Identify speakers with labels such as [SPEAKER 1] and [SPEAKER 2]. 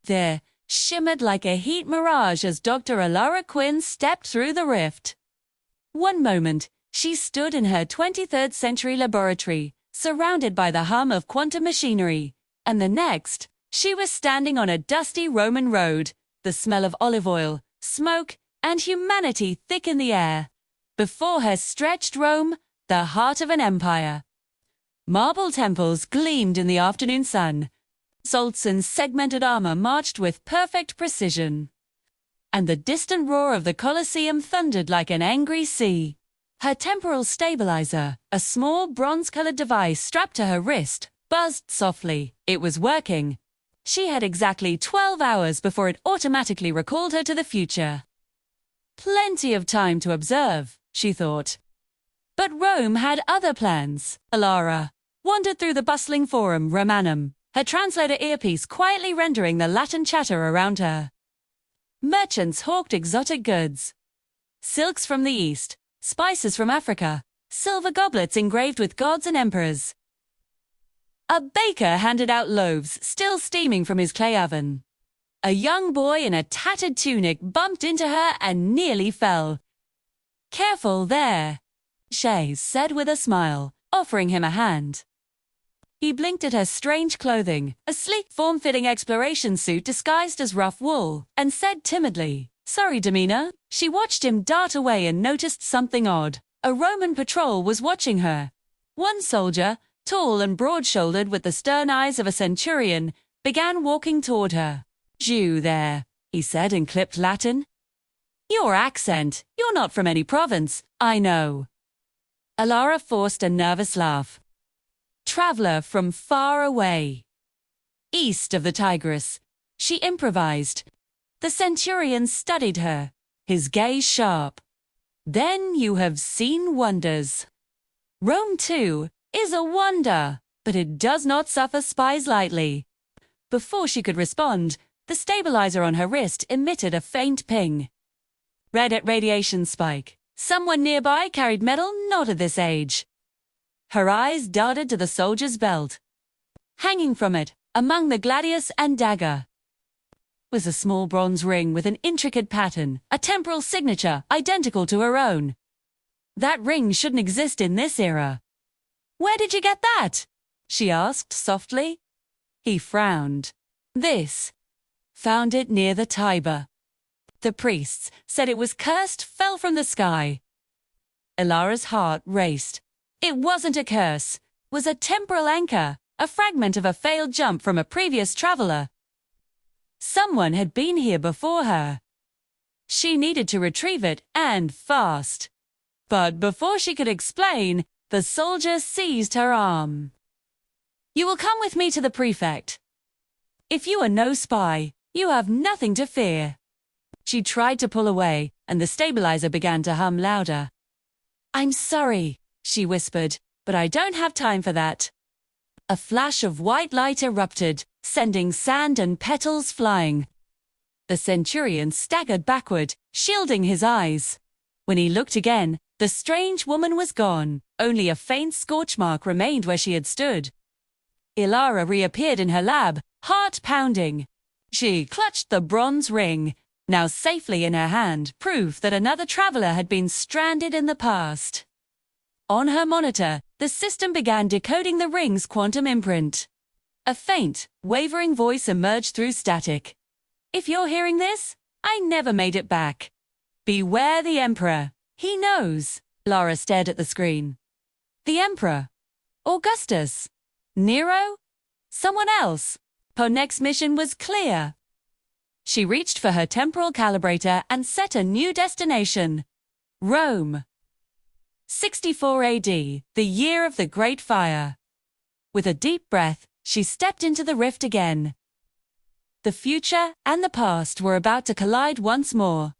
[SPEAKER 1] there shimmered like a heat mirage as Dr. Alara Quinn stepped through the rift. One moment, she stood in her 23rd century laboratory, surrounded by the hum of quantum machinery, and the next, she was standing on a dusty Roman road, the smell of olive oil, smoke, and humanity thick in the air. Before her stretched Rome, the heart of an empire. Marble temples gleamed in the afternoon sun. Soldates in segmented armor marched with perfect precision. And the distant roar of the Colosseum thundered like an angry sea. Her temporal stabilizer, a small bronze-colored device strapped to her wrist, buzzed softly. It was working. She had exactly 12 hours before it automatically recalled her to the future. Plenty of time to observe, she thought. But Rome had other plans. Alara wandered through the bustling Forum Romanum, her translator earpiece quietly rendering the Latin chatter around her. Merchants hawked exotic goods. Silks from the East, spices from Africa, silver goblets engraved with gods and emperors. A baker handed out loaves still steaming from his clay oven. A young boy in a tattered tunic bumped into her and nearly fell. "Careful there," Shays said with a smile, offering him a hand. He blinked at her strange clothing, a sleek, form-fitting exploration suit disguised as rough wool, and said timidly, "Sorry, demeanor." She watched him dart away and noticed something odd. A Roman patrol was watching her. One soldier, tall and broad-shouldered with the stern eyes of a centurion, began walking toward her. "Jew there," he said in clipped Latin. "Your accent. You're not from any province, I know." Alara forced a nervous laugh. "Traveler from far away. East of the Tigris," she improvised. The centurion studied her, his gaze sharp. "Then you have seen wonders. Rome, too, is a wonder, but it does not suffer spies lightly." Before she could respond, the stabilizer on her wrist emitted a faint ping. Red at radiation spike. Someone nearby carried metal not at this age. Her eyes darted to the soldier's belt. Hanging from it, among the gladius and dagger, was a small bronze ring with an intricate pattern, a temporal signature identical to her own. That ring shouldn't exist in this era. "Where did you get that?" she asked softly. He frowned. "This. Found it near the Tiber. The priests said it was cursed, fell from the sky." Ilara's heart raced. It wasn't a curse, was a temporal anchor, a fragment of a failed jump from a previous traveler. Someone had been here before her. She needed to retrieve it, and fast. But before she could explain, the soldier seized her arm. "You will come with me to the prefect. If you are no spy, you have nothing to fear." She tried to pull away, and the stabilizer began to hum louder. "I'm sorry," she whispered, "but I don't have time for that." A flash of white light erupted, sending sand and petals flying. The centurion staggered backward, shielding his eyes. When he looked again, the strange woman was gone. Only a faint scorch mark remained where she had stood. Ilara reappeared in her lab, heart pounding. She clutched the bronze ring, now safely in her hand, proof that another traveler had been stranded in the past. On her monitor, the system began decoding the ring's quantum imprint. A faint, wavering voice emerged through static. "If you're hearing this, I never made it back. Beware the Emperor. He knows." Lara stared at the screen. The Emperor? Augustus? Nero? Someone else? Her next mission was clear. She reached for her temporal calibrator and set a new destination. Rome. 64 AD, the year of the Great Fire. With a deep breath, she stepped into the rift again. The future and the past were about to collide once more.